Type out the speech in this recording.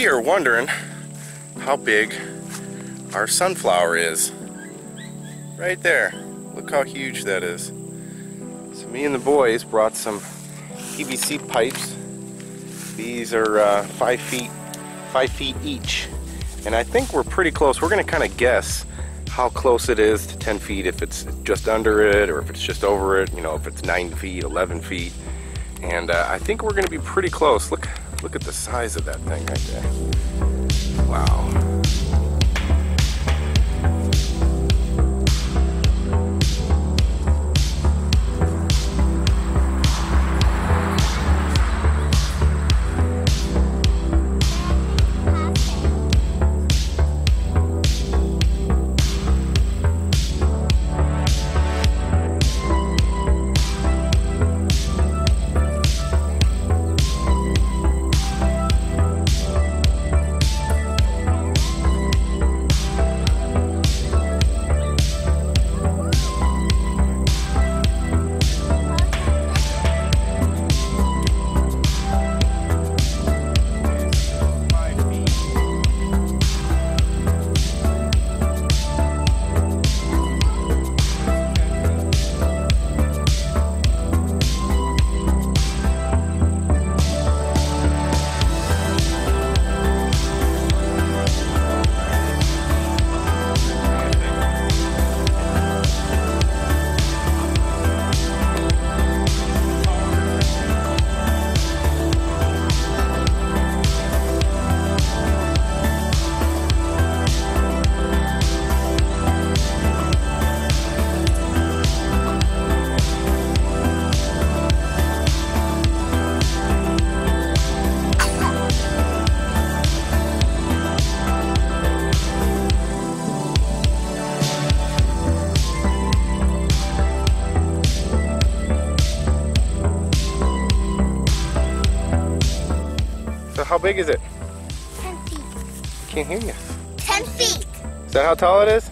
we are wondering how big our sunflower is. Right there. Look how huge that is. So me and the boys brought some PVC pipes. These are 5 feet each. And I think we're pretty close. We're going to kind of guess how close it is to 10 feet, if it's just under it or if it's just over it, you know, if it's 9 feet, 11 feet. And I think we're going to be pretty close. Look at the size of that thing right there. Wow. So how big is it? 10 feet. Can't hear you. 10 feet. Is that how tall it is?